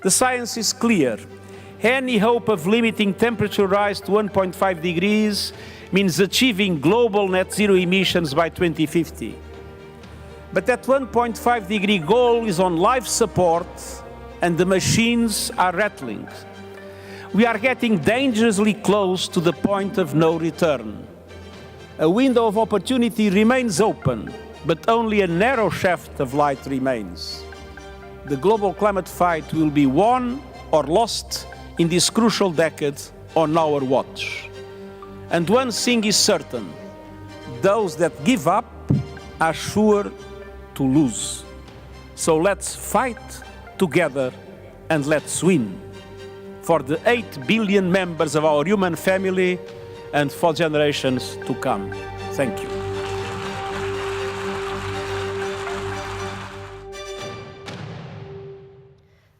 The science is clear. Any hope of limiting temperature rise to 1.5 degrees means achieving global net zero emissions by 2050. But that 1.5 degree goal is on life support and the machines are rattling. We are getting dangerously close to the point of no return. A window of opportunity remains open, but only a narrow shaft of light remains. The global climate fight will be won or lost in this crucial decade on our watch. And one thing is certain, those that give up are sure to lose. So let's fight together and let's win for the 8 billion members of our human family and for generations to come. Thank you.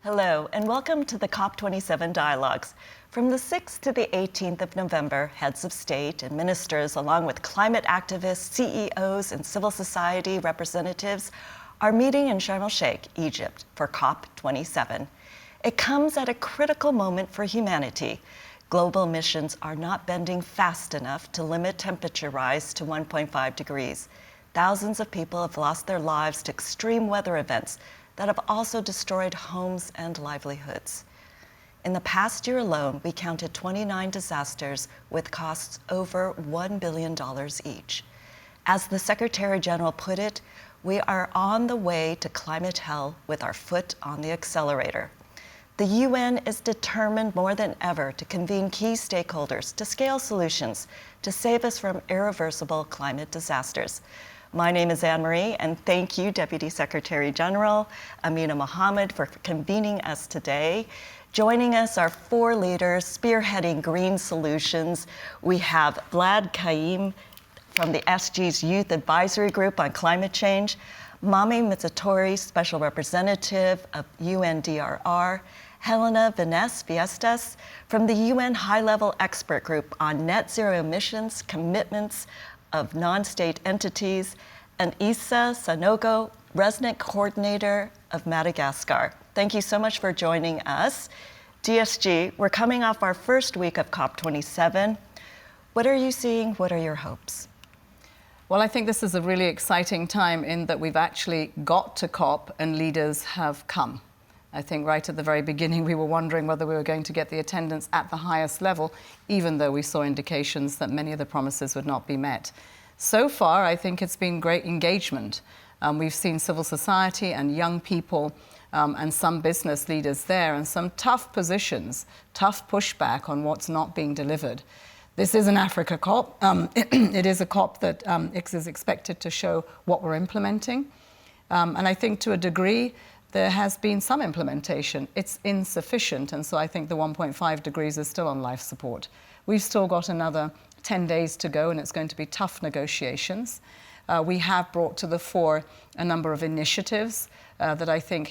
Hello, and welcome to the COP27 Dialogues. From the 6th to the 18th of November, heads of state and ministers, along with climate activists, CEOs, and civil society representatives, are meeting in Sharm el-Sheikh, Egypt, for COP27. It comes at a critical moment for humanity. Global emissions are not bending fast enough to limit temperature rise to 1.5 degrees. Thousands of people have lost their lives to extreme weather events that have also destroyed homes and livelihoods. In the past year alone, we counted 29 disasters with costs over $1 billion each. As the Secretary General put it, we are on the way to climate hell with our foot on the accelerator. The UN is determined more than ever to convene key stakeholders to scale solutions to save us from irreversible climate disasters. My name is Annmarie, and thank you, Deputy Secretary General Amina Mohammed, for convening us today. Joining us are 4 leaders spearheading green solutions. We have Kaim from the SDG's Youth Advisory Group on Climate Change, Mami Mizutori, Special Representative of UNDRR, Helena Viñes Fiestas from the UN High-Level Expert Group on Net Zero Emissions Commitments of Non-State Entities, and Issa Sanogo, Resident Coordinator of Madagascar. Thank you so much for joining us. DSG, we're coming off our first week of COP27. What are you seeing? What are your hopes? Well, I think this is a really exciting time in that we've actually got to COP and leaders have come. I think right at the very beginning we were wondering whether we were going to get the attendance at the highest level, even though we saw indications that many of the promises would not be met. So far, I think it's been great engagement. We've seen civil society and young people and some business leaders there, and some tough positions, tough pushback on what's not being delivered. This is an Africa COP. It is a COP that is expected to show what we're implementing. And I think to a degree, there has been some implementation. It's insufficient, and so I think the 1.5 degrees is still on life support. We've still got another 10 days to go, and it's going to be tough negotiations. We have brought to the fore a number of initiatives that I think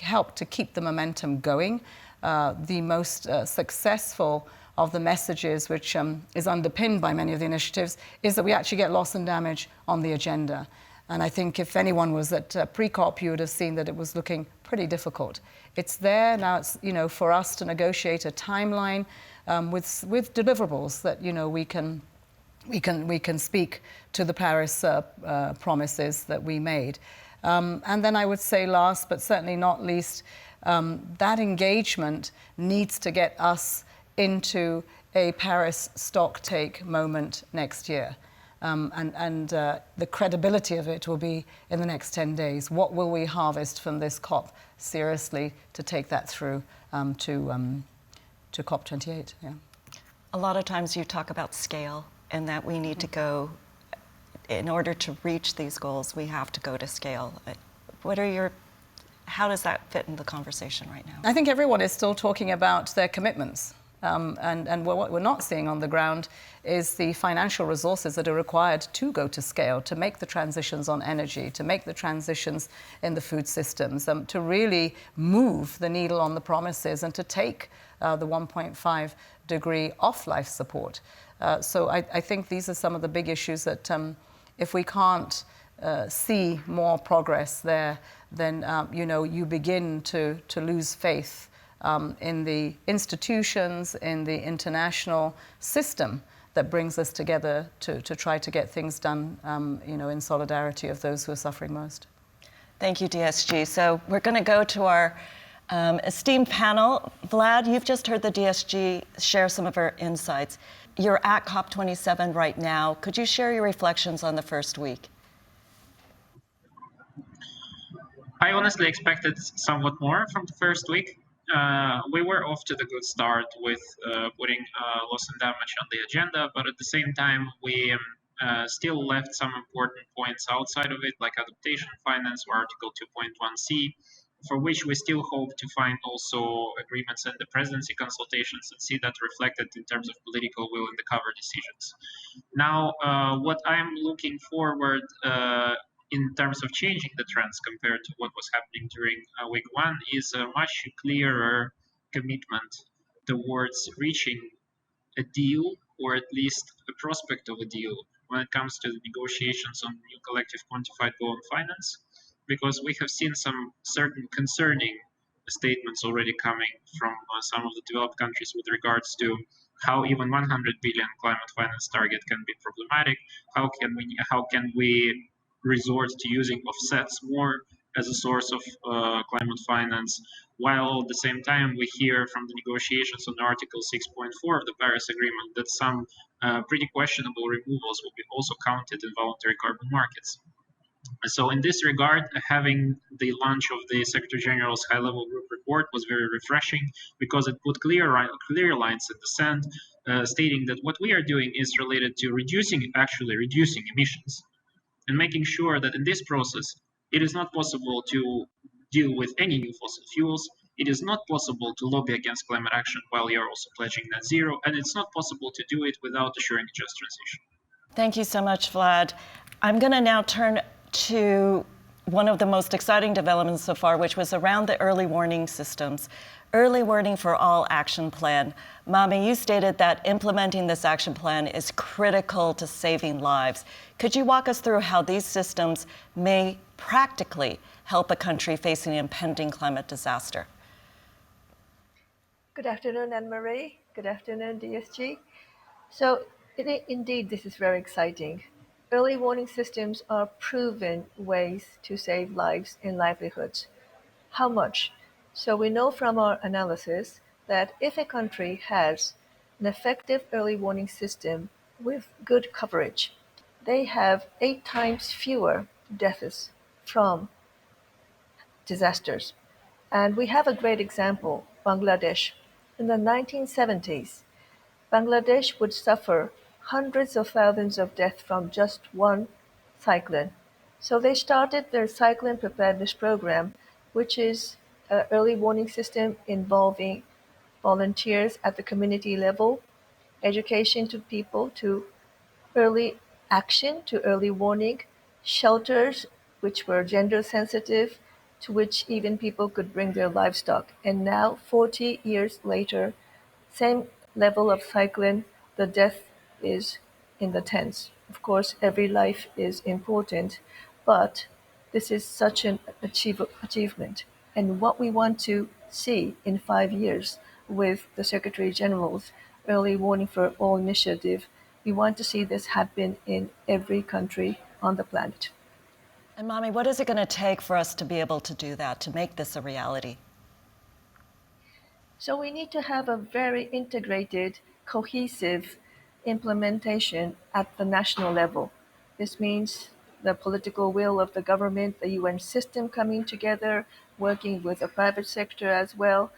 help to keep the momentum going. The most successful of the messages, which is underpinned by many of the initiatives, is that we actually get loss and damage on the agenda. And I think if anyone was at pre-COP, you would have seen that it was looking pretty difficult. It's there now. It's for us to negotiate a timeline with deliverables that we can speak to the Paris promises that we made. And then I would say last, but certainly not least, that engagement needs to get us into a Paris stocktake moment next year. The credibility of it will be in the next 10 days. What will we harvest from this COP seriously to take that through to COP28? Yeah. A lot of times you talk about scale and that we need to go, in order to reach these goals, we have to go to scale. How does that fit in the conversation right now? I think everyone is still talking about their commitments. And what we're not seeing on the ground is the financial resources that are required to go to scale, to make the transitions on energy, to make the transitions in the food systems, to really move the needle on the promises and to take the 1.5 degree off life support. So I think these are some of the big issues that if we can't see more progress there, then you begin to lose faith in the institutions, in the international system that brings us together to try to get things done, in solidarity of those who are suffering most. Thank you, DSG. So we're going to go to our esteemed panel. Vlad, you've just heard the DSG share some of her insights. You're at COP27 right now. Could you share your reflections on the first week? I honestly expected somewhat more from the first week. We were off to the good start with putting loss and damage on the agenda, but at the same time, we still left some important points outside of it, like adaptation finance or Article 2.1c, for which we still hope to find also agreements in the presidency consultations and see that reflected in terms of political will in the cover decisions. Now, what I'm looking forward in terms of changing the trends compared to what was happening during week one is a much clearer commitment towards reaching a deal, or at least a prospect of a deal, when it comes to the negotiations on new collective quantified goal on finance, because we have seen some certain concerning statements already coming from some of the developed countries with regards to how even 100 billion climate finance target can be problematic. How can we resort to using offsets more as a source of climate finance, while at the same time we hear from the negotiations on Article 6.4 of the Paris Agreement that some pretty questionable removals will be also counted in voluntary carbon markets. So in this regard, having the launch of the Secretary General's high-level group report was very refreshing, because it put clear lines in the sand, stating that what we are doing is related to actually reducing emissions, and making sure that in this process, it is not possible to deal with any new fossil fuels. It is not possible to lobby against climate action while you're also pledging net zero, and it's not possible to do it without assuring a just transition. Thank you so much, Vlad. I'm going to now turn to one of the most exciting developments so far, which was around the early warning systems. Early Warning for All action plan. Mami, you stated that implementing this action plan is critical to saving lives. Could you walk us through how these systems may practically help a country facing an impending climate disaster? Good afternoon, Annmarie. Good afternoon, DSG. So indeed, this is very exciting. Early warning systems are proven ways to save lives and livelihoods. How much? So we know from our analysis that if a country has an effective early warning system with good coverage, they have 8 times fewer deaths from disasters. And we have a great example, Bangladesh. In the 1970s, Bangladesh would suffer hundreds of thousands of deaths from just one cyclone. So they started their cyclone preparedness program, which is an early warning system involving volunteers at the community level, education to people, to early action, to early warning, shelters which were gender sensitive, to which even people could bring their livestock. And now, 40 years later, same level of cyclone, the death is in the tens. Of course, every life is important, but this is such an achievement. And what we want to see in 5 years with the Secretary General's Early Warning for All initiative, we want to see this happen in every country on the planet. And Mami, what is it going to take for us to be able to do that, to make this a reality? So we need to have a very integrated, cohesive implementation at the national level. This means the political will of the government, the UN system coming together, working with the private sector as well.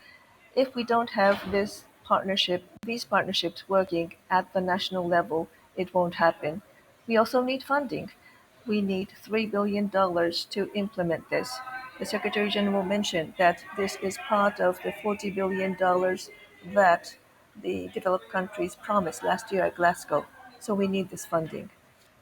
If we don't have these partnerships working at the national level, it won't happen. We also need funding. We need $3 billion to implement this. The Secretary General mentioned that this is part of the $40 billion that the developed countries promised last year at Glasgow. So we need this funding.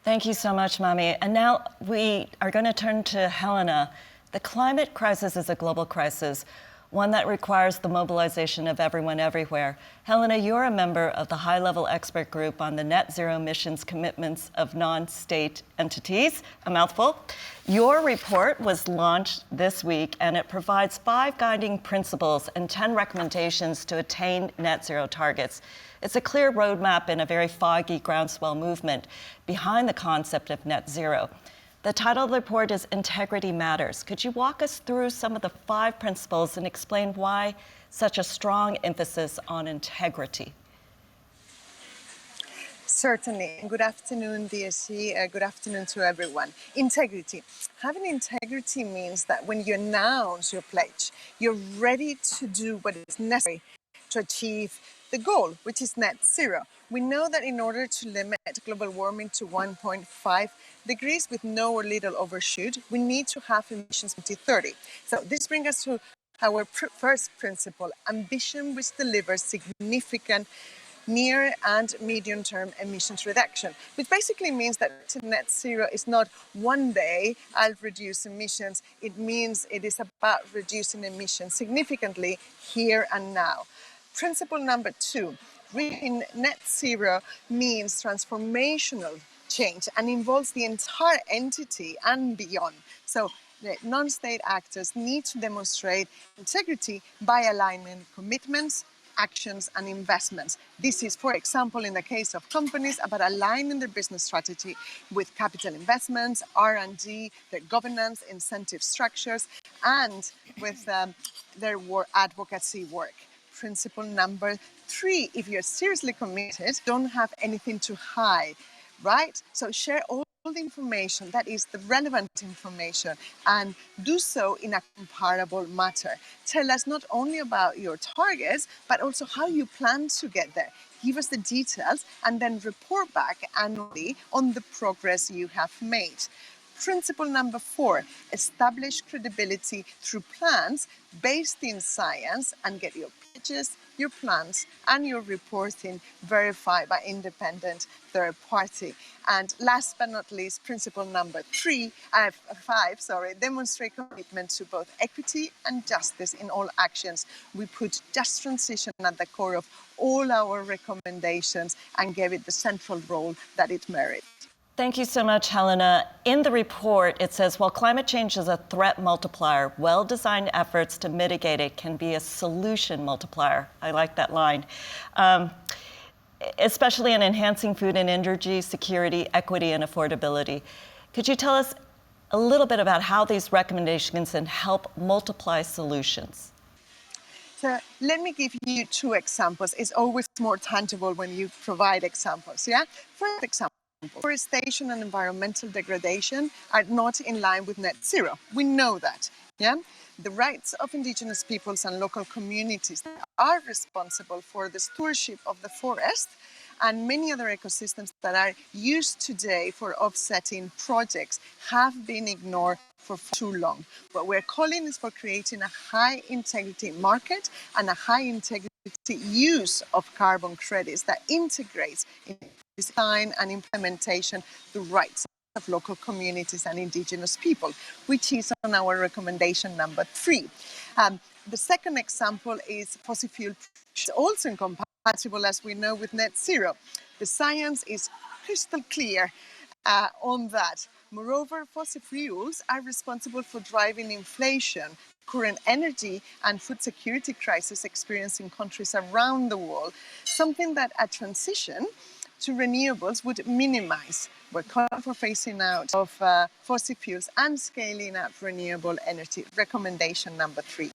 Thank you so much, Mami. And now we are going to turn to Helena. The climate crisis is a global crisis. one that requires the mobilization of everyone everywhere. Helena, you're a member of the high-level expert group on the net zero emissions commitments of non-state entities, a mouthful. Your report was launched this week, and it provides 5 guiding principles and 10 recommendations to attain net zero targets. It's a clear roadmap in a very foggy groundswell movement behind the concept of net zero. The title of the report is Integrity Matters. Could you walk us through some of the 5 principles and explain why such a strong emphasis on integrity? Certainly. Good afternoon, DSC. Good afternoon to everyone. Integrity. Having integrity means that when you announce your pledge, you're ready to do what is necessary to achieve the goal, which is net zero. We know that in order to limit global warming to 1.5 degrees with no or little overshoot, we need to have emissions in 2030. So this brings us to our first principle, ambition which delivers significant near and medium-term emissions reduction, which basically means that net zero is not one day I'll reduce emissions. It means it is about reducing emissions significantly here and now. Principle number 2, reaching net zero means transformational change and involves the entire entity and beyond. So the non-state actors need to demonstrate integrity by aligning commitments, actions and investments. This is, for example, in the case of companies, about aligning their business strategy with capital investments, R&D, their governance, incentive structures, and with their advocacy work. Principle number 3, if you're seriously committed, don't have anything to hide, right? So share all the information that is the relevant information and do so in a comparable manner. Tell us not only about your targets, but also how you plan to get there. Give us the details and then report back annually on the progress you have made. Principle number 4, establish credibility through plans based in science and get your pitches, your plans and your reporting verified by independent third party. And last but not least, principle number 5, demonstrate commitment to both equity and justice in all actions. We put just transition at the core of all our recommendations and gave it the central role that it merits. Thank you so much, Helena. In the report, it says, while climate change is a threat multiplier, well-designed efforts to mitigate it can be a solution multiplier. I like that line. Especially in enhancing food and energy security, equity, and affordability. Could you tell us a little bit about how these recommendations can help multiply solutions? So let me give you 2 examples. It's always more tangible when you provide examples, yeah? First example, deforestation and environmental degradation are not in line with net zero. We know that, yeah? The rights of indigenous peoples and local communities are responsible for the stewardship of the forest and many other ecosystems that are used today for offsetting projects have been ignored for too long. What we're calling is for creating a high integrity market and a high integrity use of carbon credits that integrates in design and implementation the rights of local communities and indigenous people, which is on our recommendation number 3. The second example is fossil fuel, also incompatible, as we know, with net zero. The science is crystal clear on that. Moreover, fossil fuels are responsible for driving inflation, current energy and food security crisis experienced in countries around the world, something that a transition to renewables would minimize. We're calling for phasing out of fossil fuels and scaling up renewable energy. Recommendation number 3.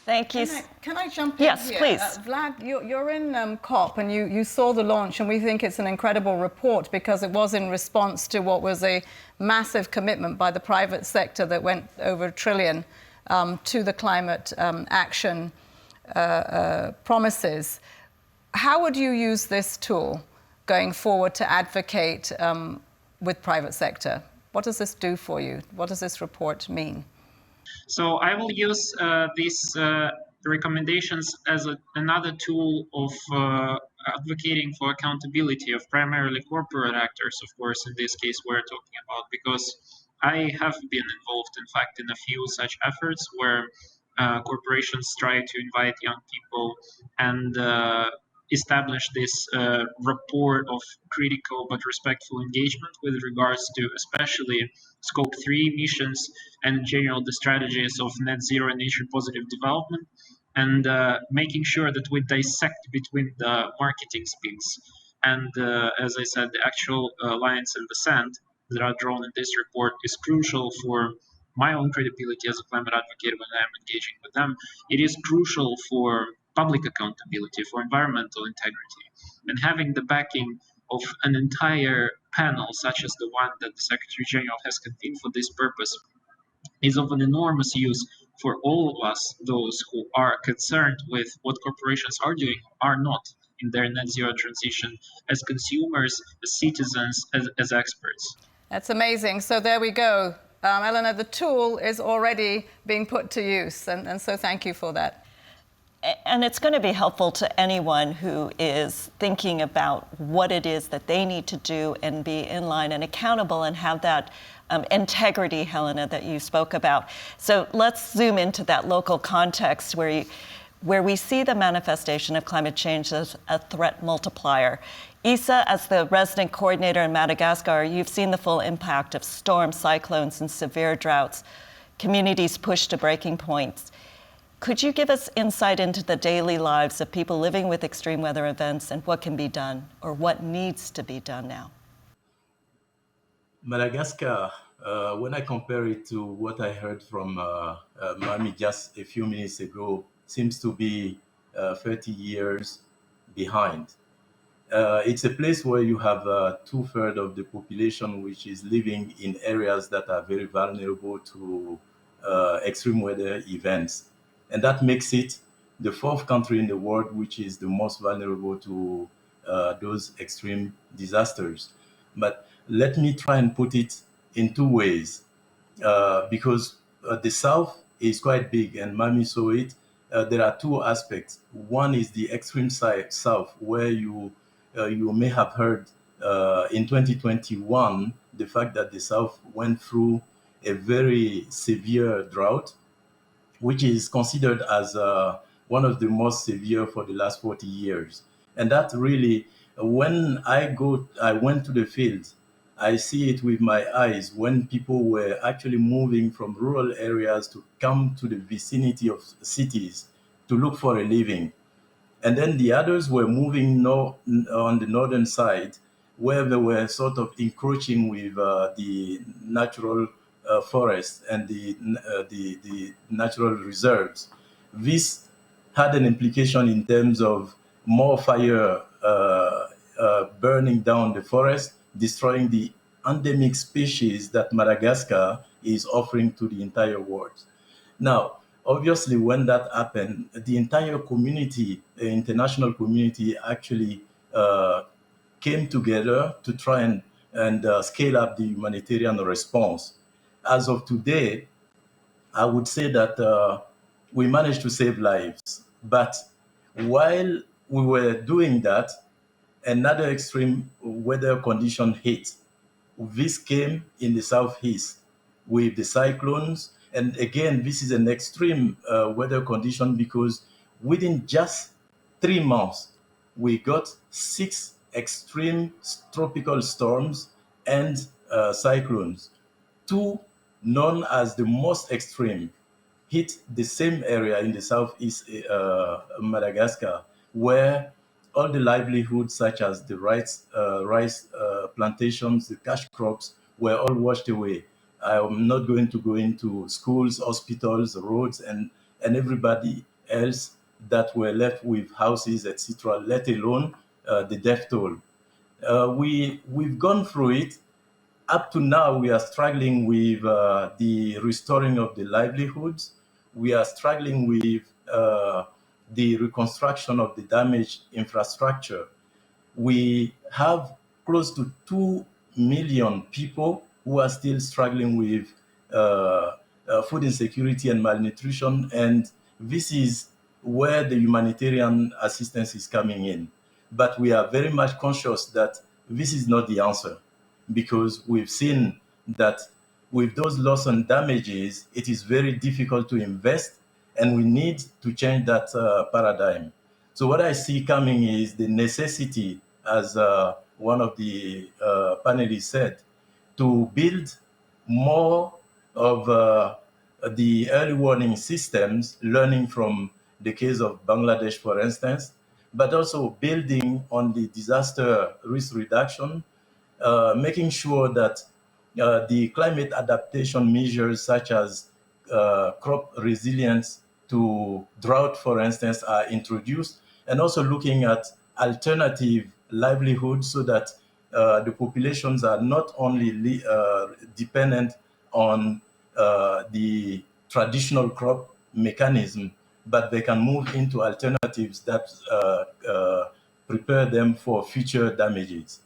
Thank you. Can I jump in yes, here? Please. Vlad, you're in COP and you saw the launch, and we think it's an incredible report because it was in response to what was a massive commitment by the private sector that went over $1 trillion to the climate action promises. How would you use this tool going forward to advocate with private sector? What does this do for you? What does this report mean? So I will use these recommendations as another tool of advocating for accountability of primarily corporate actors, of course, in this case we're talking about, because I have been involved, in fact, in a few such efforts where corporations try to invite young people and establish this rapport of critical but respectful engagement with regards to especially Scope 3 emissions and general the strategies of net zero and nature positive development, and making sure that we dissect between the marketing speaks and, as I said, the actual lines in the sand that are drawn in this report is crucial for my own credibility as a climate advocate when I'm engaging with them. It is crucial for public accountability, for environmental integrity, and having the backing of an entire panel, such as the one that the Secretary General has convened for this purpose, is of an enormous use for all of us, those who are concerned with what corporations are doing, are not in their net zero transition, as consumers, as citizens, as experts. That's amazing. So there we go. Helena, the tool is already being put to use, and so thank you for that. And it's going to be helpful to anyone who is thinking about what it is that they need to do and be in line and accountable and have that integrity, Helena, that you spoke about. So let's zoom into that local context where we see the manifestation of climate change as a threat multiplier. Issa, as the resident coordinator in Madagascar, you've seen the full impact of storms, cyclones, and severe droughts, communities pushed to breaking points. Could you give us insight into the daily lives of people living with extreme weather events and what can be done or what needs to be done now? Madagascar, when I compare it to what I heard from Mami just a few minutes ago, seems to be 30 years behind. It's a place where you have 2/3 of the population which is living in areas that are very vulnerable to extreme weather events. And that makes it the 4th country in the world which is the most vulnerable to those extreme disasters. But let me try and put it in 2 ways, because the South is quite big, and Mami saw it. There are 2 aspects. One is the extreme South, where you may have heard in 2021 the fact that the South went through a very severe drought, which is considered as one of the most severe for the last 40 years. And that really, when I went to the field, I see it with my eyes when people were actually moving from rural areas to come to the vicinity of cities to look for a living. And then the others were moving on the northern side, where they were sort of encroaching with the natural forest and the natural reserves. This had an implication in terms of more fire burning down the forest, destroying the endemic species that Madagascar is offering to the entire world. Now, obviously, when that happened, the entire community, the international community, actually came together to try and scale up the humanitarian response. As of today, I would say that we managed to save lives. But while we were doing that, another extreme weather condition hit. This came in the southeast with the cyclones. And again, this is an extreme weather condition because within just 3 months, we got 6 extreme tropical storms and cyclones. 2 known as the most extreme hit the same area in the southeast Madagascar, where all the livelihoods such as the rice plantations, the cash crops were all washed away. I'm not going to go into schools, hospitals, roads, and everybody else that were left with houses, etc., let alone the death toll. We've gone through it. Up to now, we are struggling with the restoring of the livelihoods. We are struggling with the reconstruction of the damaged infrastructure. We have close to 2 million people who are still struggling with food insecurity and malnutrition. And this is where the humanitarian assistance is coming in. But we are very much conscious that this is not the answer, because we've seen that with those loss and damages, it is very difficult to invest. and we need to change that paradigm. So what I see coming is the necessity, as one of the panelists said, to build more of the early warning systems, learning from the case of Bangladesh, for instance, but also building on the disaster risk reduction, making sure that the climate adaptation measures such as crop resilience to drought, for instance, are introduced, and also looking at alternative livelihoods so that the populations are not only dependent on the traditional crop mechanism, but they can move into alternatives that prepare them for future damages.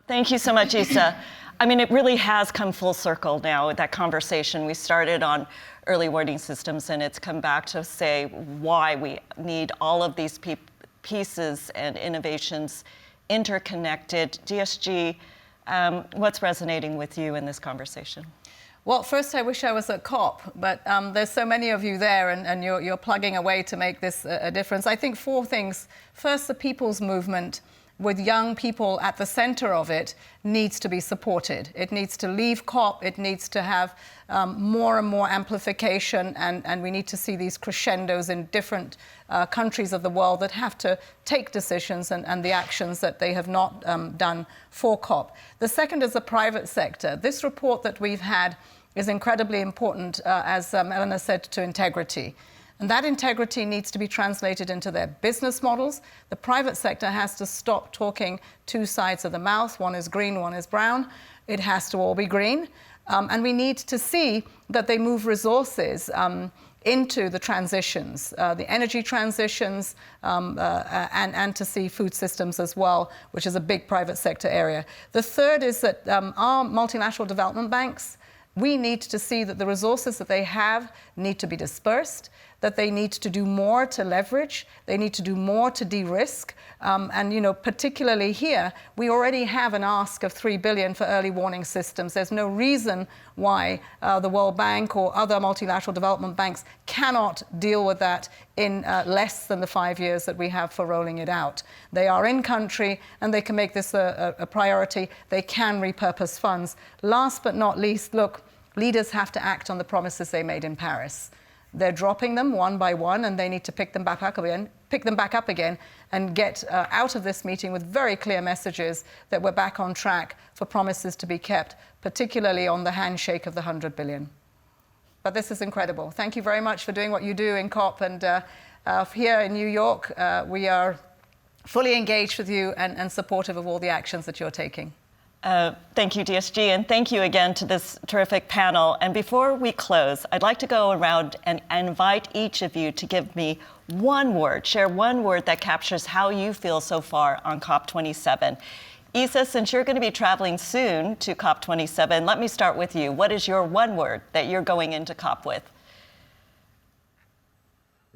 Thank you so much, Issa. I mean, it really has come full circle now with that conversation. We started on early warning systems, and it's come back to say why we need all of these pieces and innovations interconnected. DSG, what's resonating with you in this conversation? Well, first, I wish I was at COP, but there's so many of you there, and you're plugging away to make this a difference. I think 4 things. First, the people's movement, with young people at the center of it, needs to be supported. It needs to leave COP, it needs to have more and more amplification, and we need to see these crescendos in different countries of the world that have to take decisions and the actions that they have not done for COP. The second is the private sector. This report that we've had is incredibly important, as Helena said, to integrity. And that integrity needs to be translated into their business models. The private sector has to stop talking 2 sides of the mouth. One is green, one is brown. It has to all be green. And we need to see that they move resources into the transitions, the energy transitions, and to see food systems as well, which is a big private sector area. The third is that our multilateral development banks, we need to see that the resources that they have need to be dispersed, that they need to do more to leverage, they need to do more to de-risk. And, you know, particularly here, we already have an ask of $3 billion for early warning systems. There's no reason why the World Bank or other multilateral development banks cannot deal with that in less than the 5 years that we have for rolling it out. They are in country and they can make this a priority. They can repurpose funds. Last but not least, look, leaders have to act on the promises they made in Paris. They're dropping them one by one, and they need to pick them back up again, and get out of this meeting with very clear messages that we're back on track for promises to be kept, particularly on the handshake of the 100 billion. But this is incredible. Thank you very much for doing what you do in COP, and here in New York, we are fully engaged with you and supportive of all the actions that you're taking. Thank you, DSG, and thank you again to this terrific panel. And before we close, I'd like to go around and invite each of you to give me one word, share one word that captures how you feel so far on COP27. Issa, since you're going to be traveling soon to COP27, let me start with you. What is your one word that you're going into COP with?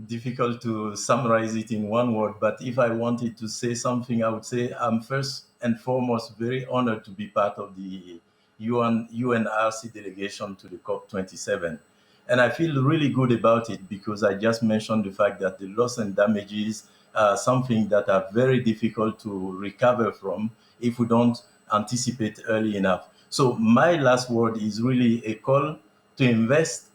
Difficult to summarize it in one word, but if I wanted to say something, I would say I'm first and foremost very honored to be part of the UNRC delegation to the COP27. And I feel really good about it because I just mentioned the fact that the loss and damages are something that are very difficult to recover from if we don't anticipate early enough. So my last word is really a call to invest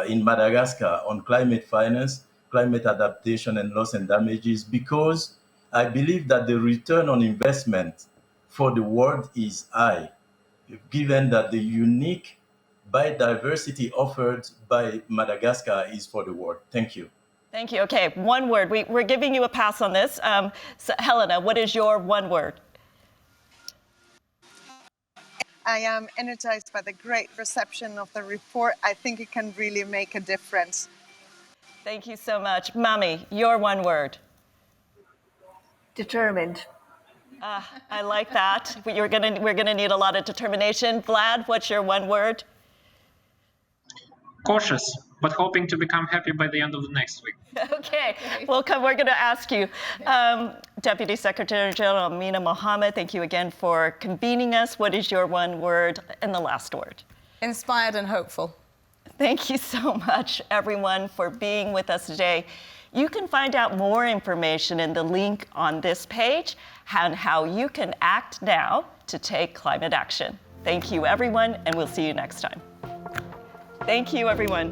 in Madagascar on climate finance, climate adaptation, and loss and damages, because I believe that the return on investment for the world is high, given that the unique biodiversity offered by Madagascar is for the world. Thank you. Thank you. Okay, one word. We're giving you a pass on this. So Helena, what is your one word? I am energized by the great reception of the report. I think it can really make a difference. Thank you so much. Mami, your one word. Determined. I like that. We're gonna need a lot of determination. Vlad, what's your one word? Cautious, but hoping to become happy by the end of the next week. Okay, we're going to ask you. Deputy Secretary General Amina Mohammed, thank you again for convening us. What is your one word and the last word? Inspired and hopeful. Thank you so much, everyone, for being with us today. You can find out more information in the link on this page and how you can act now to take climate action. Thank you, everyone, and we'll see you next time. Thank you, everyone.